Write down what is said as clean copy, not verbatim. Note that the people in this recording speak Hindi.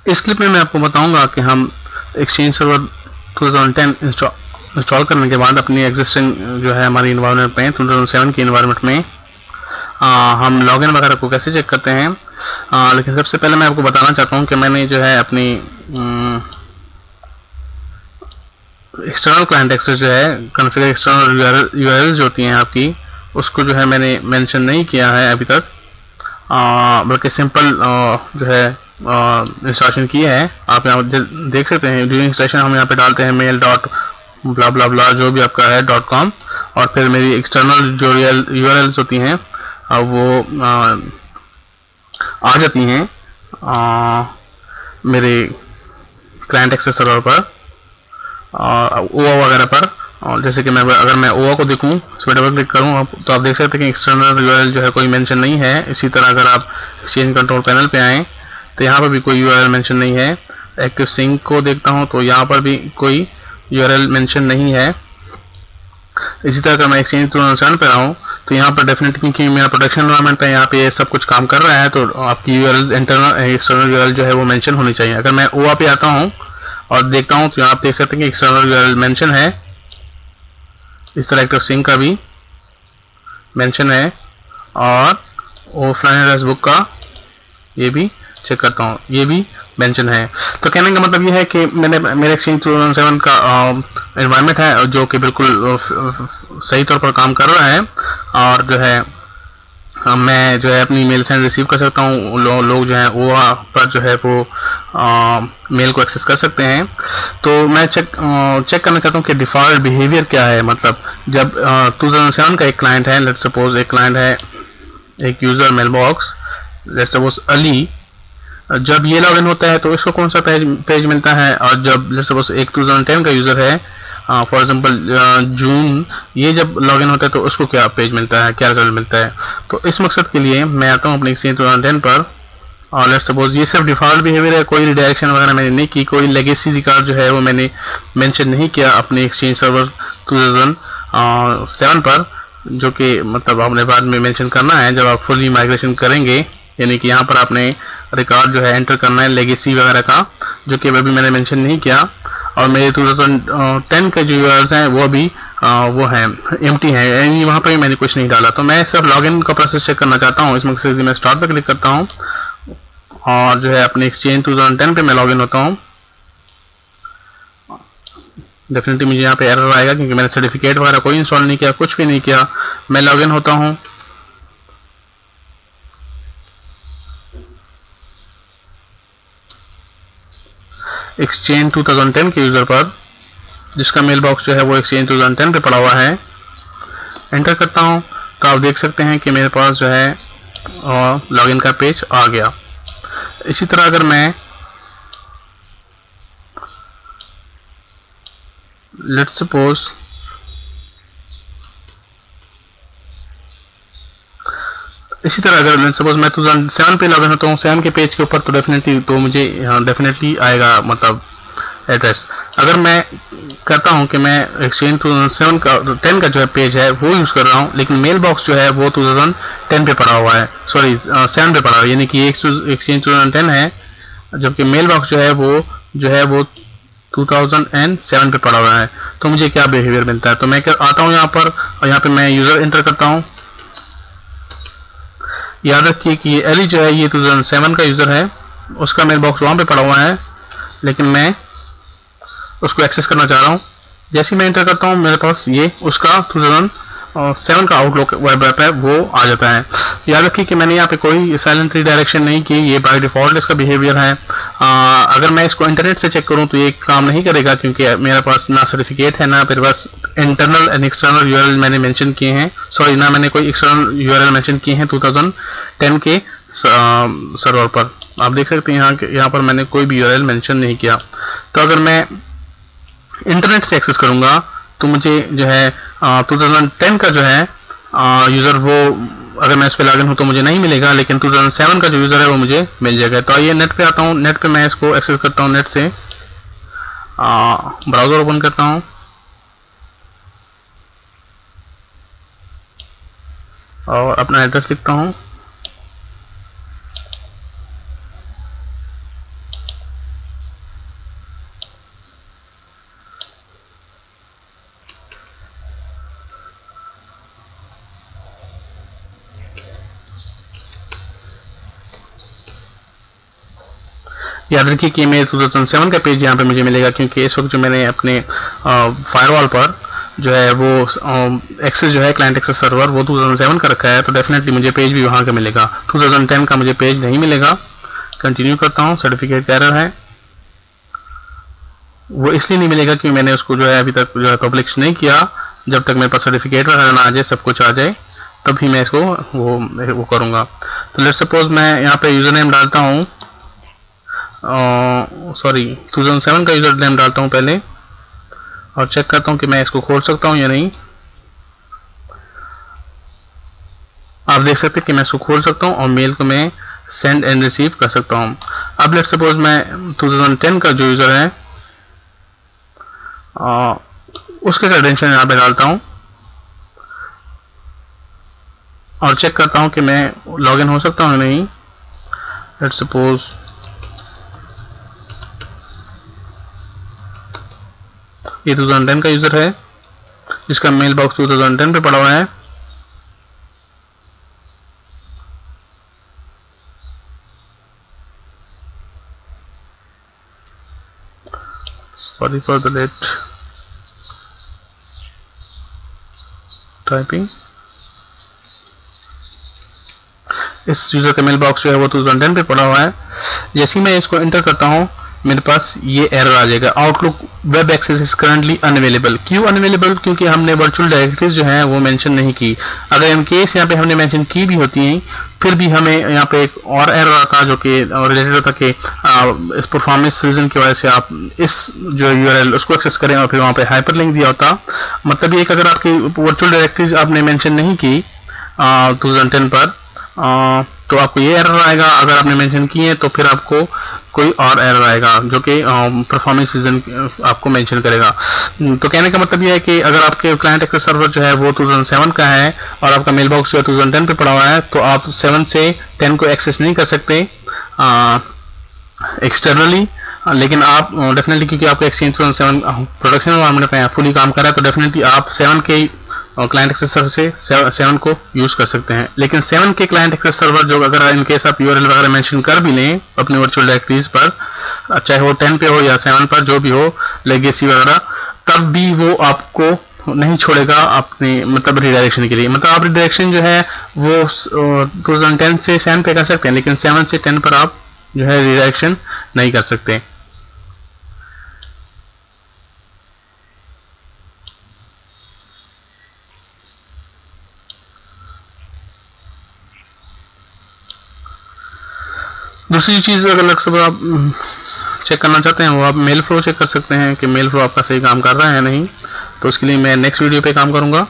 इस क्लिप में मैं आपको बताऊंगा कि हम एक्सचेंज सर्वर 2010 इंस्टॉल करने के बाद अपनी एग्जिस्टिंग जो है हमारी इन्वायरमेंट में 2007 की इन्वायरमेंट में हम लॉगिन वगैरह को कैसे चेक करते हैं। लेकिन सबसे पहले मैं आपको बताना चाहता हूं कि मैंने जो है अपनी एक्सटर्नल क्लाइंट एक्सेस जो है कॉन्फ़िगर एक्सटर्नल यूआरएल्स जो होती हैं आपकी, उसको जो है मैंने मेंशन नहीं किया है अभी तक, बल्कि सिंपल जो है इंस्टॉलेशन की है। आप यहाँ देख सकते हैं ड्यूरिंग इंस्टॉलेशन हम यहाँ पे डालते हैं मेल डॉट ब्ला ब्ला ब्ला जो भी आपका है .com, और फिर मेरी एक्सटर्नल जो यूआरएल्स होती हैं वो आ जाती हैं मेरे क्लाइंट एक्सेस सर्वर पर ओआ वगैरह पर। और जैसे कि अगर मैं ओआ को देखूं, इस पर डबल क्लिक करूं तो आप देख सकते हैं कि एक्सटर्नल यूआरएल जो है कोई मेंशन नहीं है। इसी तरह अगर आप एक्सचेंज कंट्रोल पैनल पे आएँ तो यहाँ पर भी कोई यूआरएल मेंशन नहीं है। एक्टिव सिंक को देखता हूँ तो यहाँ पर भी कोई यूआरएल मेंशन नहीं है। इसी तरह अगर मैं एक्सचेंज 2007 पे आऊँ तो यहाँ पर डेफिनेटली क्योंकि मेरा प्रोडक्शन एनवायरनमेंट है, यहाँ पे ये सब कुछ काम कर रहा है, तो आपकी यूआरएल इंटरनल एक्सटर्नल यूआरएल जो है वो मेंशन होनी चाहिए। अगर मैं ओआ पे आता हूँ और देखता हूँ तो यहाँ आप देख सकते हैं कि एक्सटर्नल यूआरएल मेंशन है। इस तरह एक्टिव सिंक का भी मेंशन है और ऑफलाइन एड्रेस बुक का ये भी चेक करता हूँ, ये भी मेंशन है। तो कहने का मतलब ये है कि मेरे एक्सचेंज 2007 का एनवायरनमेंट है जो कि बिल्कुल सही तौर पर काम कर रहा है, और जो है मैं जो है अपनी मेल सेंड रिसीव कर सकता हूँ। लोग जो है वो पर जो है वो मेल को एक्सेस कर सकते हैं। तो मैं चेक करना चाहता हूँ कि डिफ़ॉल्ट बिहेवियर क्या है। मतलब जब 2007 का एक क्लाइंट है, लेट्स सपोज एक क्लाइंट है, एक user mailbox, let's suppose Ali, जब ये लॉगिन होता है तो इसको कौन सा पेज मिलता है, और जब लेट्स सपोज एक 2010 का यूज़र है फॉर एग्जांपल जून, ये जब लॉगिन होता है तो उसको क्या पेज मिलता है, क्या रिजल्ट मिलता है। तो इस मकसद के लिए मैं आता हूँ अपने एक्सचेंज 2010 पर, और लेट्स सपोज ये सिर्फ डिफ़ॉल्ट बिहेवियर है, कोई रिडायरेक्शन वगैरह मैंने नहीं की, कोई लेगेसी रिकॉर्ड जो है वो मैंने मेंशन नहीं किया अपने एक्सचेंज सर्वर 2007 पर, जो कि मतलब आपने बाद में मेंशन करना है जब आप फुली माइग्रेशन करेंगे। यानी कि यहाँ पर आपने रिकॉर्ड जो है एंटर करना है लेगेसी वगैरह का, जो कि अभी मैंने मेंशन नहीं किया। और मेरे 2010 के जो यूआरएल्स हैं वो भी वो हैं एम्प्टी हैं, यानी वहाँ पर मैंने कुछ नहीं डाला। तो मैं सिर्फ लॉगिन का प्रोसेस चेक करना चाहता हूँ। इस मकसद से मैं स्टार्ट पर क्लिक करता हूँ और जो है अपने एक्सचेंज 2010 पे मैं लॉगिन होता हूँ। डेफिनेटली मुझे यहाँ पे एरर आएगा क्योंकि मैंने सर्टिफिकेट वगैरह कोई इंस्टॉल नहीं किया, कुछ भी नहीं किया। मैं लॉगिन होता हूँ, एक्सचेंज 2010 के यूज़र पर, जिसका मेल बॉक्स जो है वो एक्सचेंज 2010 पे पड़ा हुआ है। एंटर करता हूँ तो आप देख सकते हैं कि मेरे पास जो है लॉगिन का पेज आ गया। इसी तरह अगर मैं लेट्स सपोज इसी तरह अगर सपोज मैं 2007 पे लॉगिन होता हूँ 7 के पेज के ऊपर, तो मुझे डेफिनेटली आएगा मतलब एड्रेस। अगर मैं कहता हूँ कि मैं एक्सचेंज 2007 का 10 का जो है पेज है वो यूज़ कर रहा हूँ, लेकिन मेल बॉक्स जो है वो 2010 पे पड़ा हुआ है, सॉरी 7 पे पड़ा हुआ है, यानी कि एक्सचेंज 2010 है, जबकि मेल बॉक्स जो है वो 2007 पे पड़ा हुआ है। तो मुझे क्या बिहेवियर मिलता है, तो मैं आता हूँ यहाँ पर और यहाँ पे मैं यूज़र एंटर करता हूँ। याद रखिए कि ये एली जो है ये 2007 का यूज़र है, उसका मेल बॉक्स वहाँ पे पड़ा हुआ है, लेकिन मैं उसको एक्सेस करना चाह रहा हूँ। जैसे ही मैं एंटर करता हूँ मेरे पास ये उसका 2007 का आउटलुक वेब ऐप है वो आ जाता है। याद रखिए कि मैंने यहाँ पे कोई साइलेंट रीडायरेक्शन नहीं की, ये बाय डिफ़ॉल्ट इसका बिहेवियर है। अगर मैं इसको इंटरनेट से चेक करूँ तो ये काम नहीं करेगा क्योंकि मेरे पास ना सर्टिफिकेट है ना फिर बस इंटरनल एंड एक्सटर्नल यूआरएल मैंने मेंशन किए हैं, सॉरी ना मैंने कोई एक्सटर्नल यूआरएल मेंशन किए हैं 2010 के सर्वर पर। आप देख सकते हैं यहाँ पर मैंने कोई भी यूआरएल मेंशन नहीं किया। तो अगर मैं इंटरनेट से एक्सेस करूँगा तो मुझे जो है 2010 का जो है यूज़र वो अगर मैं इस पर लॉगिन हूँ तो मुझे नहीं मिलेगा, लेकिन 2007 का जो यूज़र है वो मुझे मिल जाएगा। तो आइए नेट पे आता हूँ, नेट पे मैं इसको एक्सेस करता हूँ, नेट से ब्राउज़र ओपन करता हूँ और अपना एड्रेस लिखता हूँ। याद रखिए कि मेरे 2007 का पेज यहाँ पे मुझे मिलेगा, क्योंकि इस वक्त जो मैंने अपने फायरवॉल पर जो है वो एक्सेस जो है क्लाइंट एक्सेस सर्वर वो 2007 का रखा है, तो डेफिनेटली मुझे पेज भी वहाँ का मिलेगा। 2010 का मुझे पेज नहीं मिलेगा। कंटिन्यू करता हूँ। सर्टिफिकेट का एरर है, वो इसलिए नहीं मिलेगा कि मैंने उसको जो है अभी तक जो है पब्लिश नहीं किया। जब तक मेरे पास सर्टिफिकेट वगैरह ना आ जाए, सब कुछ आ जाए, तभी मैं इसको वो करूँगा। तो लेट्स सपोज मैं यहाँ पे यूज़र नेम डालता हूँ, सॉरी 2007 का यूज़र नेम डालता हूँ पहले, और चेक करता हूँ कि मैं इसको खोल सकता हूँ या नहीं। आप देख सकते हैं कि मैं इसको खोल सकता हूँ और मेल को मैं सेंड एंड रिसीव कर सकता हूँ। अब लेट्स सपोज मैं 2010 का जो यूज़र है उसके क्रेडेंशियल यहाँ पे डालता हूँ और चेक करता हूँ कि मैं लॉगिन हो सकता हूँ या नहीं। लेट्स सपोज ये 2010 का यूज़र है, जिसका मेल बॉक्स 2010 पे पड़ा हुआ है। Sorry for the late typing. इस यूज़र का मेल बॉक्स जो है वो 2010 पे पड़ा हुआ है। जैसे ही मैं इसको एंटर करता हूँ, मेरे पास ये एरर आ जाएगा, Outlook web access is currently unavailable. क्यों अनअवेलेबल? क्योंकि हमने वर्चुअल डायरेक्टरीज जो है वो मेंशन नहीं की। अगर इन केस यहाँ पे हमने मेंशन की भी होती हैं, फिर भी हमें यहाँ पे एक और एरर आता जो कि रिलेटेड होता कि इस परफॉर्मेंस रीजन की वजह से आप इस जो यूआरएल उसको एक्सेस करें और फिर वहाँ पे हाइपरलिंक दिया होता। मतलब ये कि अगर आपकी वर्चुअल डायरेक्टरीज आपने मेंशन नहीं की 2010 पर, तो आपको ये एरर आएगा। अगर आपने मेंशन की है तो फिर आपको कोई और एरर आएगा जो कि परफॉर्मेंस रीजन आपको मेंशन करेगा। तो कहने का मतलब ये है कि अगर आपके क्लाइंट एक्सेस सर्वर जो है वो 2007 का है और आपका मेल बॉक्स जो है 2010 पे पड़ा हुआ है, तो आप 7 से 10 को एक्सेस नहीं कर सकते एक्सटर्नली। लेकिन आप डेफिनेटली, क्योंकि आपका एक्सचेंज 2007 प्रोडक्शन एनवायरनमेंट में फुली काम कर रहा है, तो डेफिनेटली आप 7 के क्लाइंट एक्सेस सर्वर से 7 को यूज़ कर सकते हैं। लेकिन 7 के क्लाइंट एक्सेस सर्वर जो अगर इन केस आप यूआरएल वगैरह मेंशन कर भी लें अपने वर्चुअल डायरेक्टरीज पर, चाहे वो 10 पे हो या 7 पर जो भी हो लेगेसी वगैरह, तब भी वो आपको नहीं छोड़ेगा अपने मतलब रिडायरेक्शन के लिए। मतलब आप रिडायरेक्शन जो है वो 2010 से 7 पे कर सकते हैं, लेकिन 7 से 10 पर आप जो है रिडायरेक्शन नहीं कर सकते। दूसरी चीज़ अगर लग सब आप चेक करना चाहते हैं वो आप मेल फ्लो चेक कर सकते हैं कि मेल फ्लो आपका सही काम कर रहा है या नहीं। तो उसके लिए मैं नेक्स्ट वीडियो पे काम करूँगा।